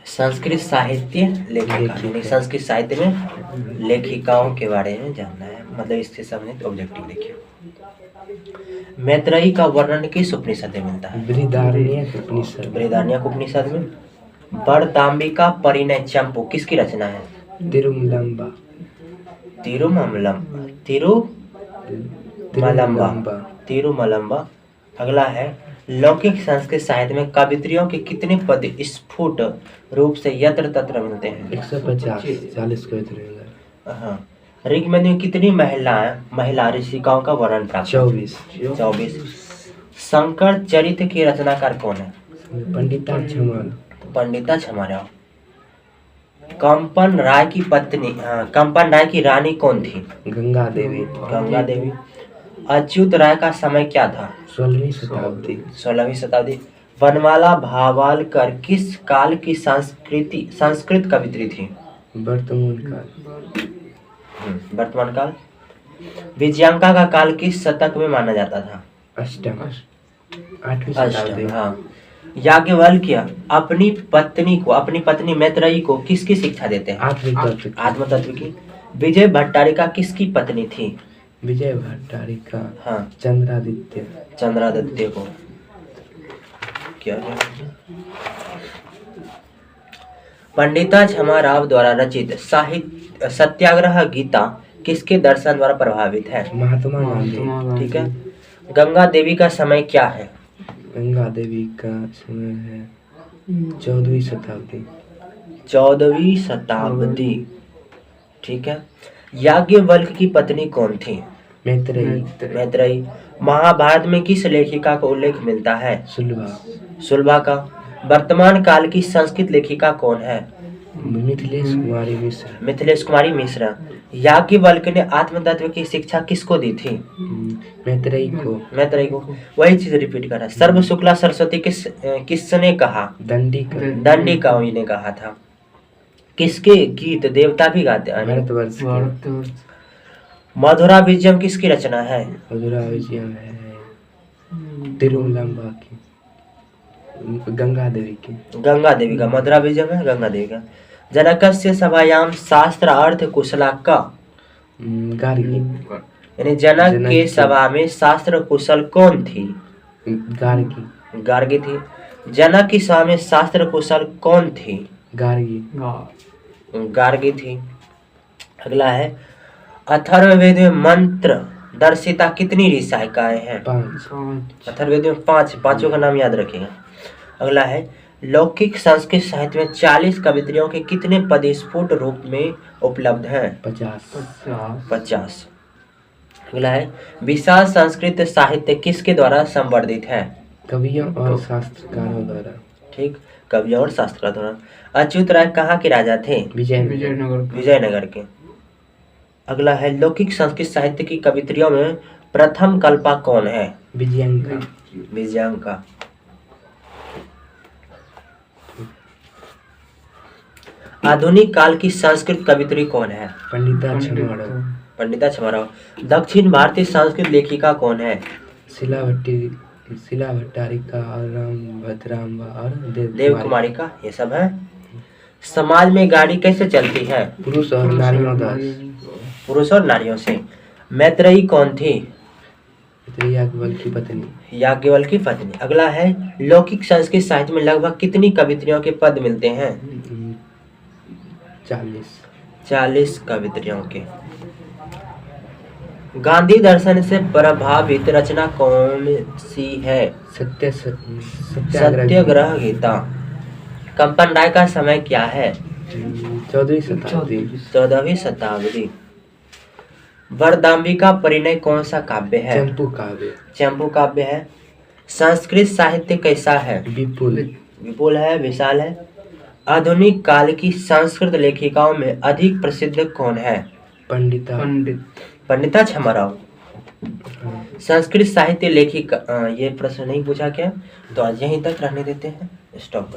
संस्कृत साहित्य लेखिका, यानी संस्कृत साहित्य में लेखिकाओं के बारे में जानना है, मतलब इससे संबंधित ऑब्जेक्टिव देखिए। मैत्रेयी का वर्णन किस उपनिषद में मिलता है? बृहदारण्यक उपनिषद। बृहदारण्यक उपनिषद में। वरदाम्बिका परिणय चंपू किसकी रचना है? तिरुमलम्बा। तिरुमलम्बा। अगला है, लौकिक संस्कृत साहित्य में कवित्रियों के कितने पद स्फुट रूप से यत्र तत्र मिलते हैं? 150 40 कवित्रियाँ। हाँ। ऋग्वेद में कितनी महिला ऋषिकाओं का वर्णन प्राप्त? 24। शंकर चरित्र के रचनाकार कौन है? पंडिता छमाराव। कंपन राय की रानी कौन थी? गंगा देवी। अच्युत राय का समय क्या था? 16वीं शताब्दी। वनमाला भावालकर किस काल की संस्कृत कवित्री थी? वर्तमान काल। विजयांका का काल किस शतक में माना जाता था? अष्टम। हाँ। याज्ञवल्क्य अपनी पत्नी मैत्रेयी को किसकी शिक्षा देते हैं? आत्मतत्व की। विजय भट्टारिका किसकी पत्नी थी? विजय भट्टारिका। हाँ। चंद्रादित्य को क्या? पंडिता छमाराव द्वारा रचित साहित्य सत्याग्रह गीता किसके दर्शन द्वारा प्रभावित है? महात्मा गांधी। ठीक है। गंगा देवी का समय क्या है? गंगा देवी का समय है 14वीं शताब्दी। ठीक है। याज्ञवल्क्य की पत्नी कौन थी? मैत्रेयी। महाभारत में किस लेखिका का उल्लेख मिलता है? सुलभा का। वर्तमान काल की संस्कृत लेखिका कौन है? मिथिलेश कुमारी मिश्रा। याज्ञवल्क्य ने आत्मतत्व की शिक्षा किसको दी थी? मैत्रेयी को। वही चीज रिपीट कर रहा है। सर्व शुक्ला सरस्वती किसने कहा? दंडिका ने कहा था। किसके गीत देवता भी गाते हैं? मधुरा विजयम किसकी रचना है? तिरुमलम्बा की, गंगा देवी का। मधुरा विजयम है गंगा देवी का। जनकस्य सभायाम शास्त्र अर्थ कुशला का? गार्गी। यानी जनक के सभा में शास्त्र कुशल कौन थी? गार्गी थी। जनक की सभा में शास्त्र कुशल कौन थी? गार्गी थी। अगला है, अथर्ववेद में मंत्र दर्शिता कितनी ऋषिकाएं हैं? 5। अथर्ववेद में 5। पांचों का नाम याद रखिएगा। अगला है, लौकिक संस्कृत साहित्य में 40 कवित्रियों के कितने पद स्फुट रूप में उपलब्ध हैं? 50। अगला है, विशाल संस्कृत साहित्य किसके द्वारा संवर्धित है? कवियों और शास्त्रकारों द्वारा। ठीक, कवियों और शास्त्रकारों द्वारा। अच्युत राय कहाँ के राजा थे? विजयनगर के। अगला है, लौकिक संस्कृत साहित्य की कवित्रियों में प्रथम कल्पा कौन है? विजयांका। आधुनिक काल की संस्कृत कवित्री कौन है? पंडिता छमाराव। दक्षिण भारतीय संस्कृत लेखिका कौन है? शिला भट्टारिका और भद्राम्बा और देव कुमारी का। ये सब है। समाज में गाड़ी कैसे चलती है? पुरुष और नारियों से। मैत्रेयी कौन थी? याज्ञवल्क्य की पत्नी। अगला है, लौकिक संस्कृत साहित्य में लगभग कितनी कवित्रियों के पद मिलते हैं? 40 कवित्रियों के। गांधी दर्शन से प्रभावित रचना कौन सी है? सत्याग्रह गीता। कंपन राय का समय क्या है? 14वीं शताब्दी। वरदाम्बिका परिणय कौन सा काव्य है? चंपू काव्य है। संस्कृत साहित्य कैसा है? विपुल है, विशाल है। आधुनिक काल की संस्कृत लेखिकाओं में अधिक प्रसिद्ध कौन है? पंडिता छमाराव। संस्कृत साहित्य लेखिका, ये प्रश्न नहीं पूछा क्या? तो आज यहीं तक रहने देते हैं। स्टॉप।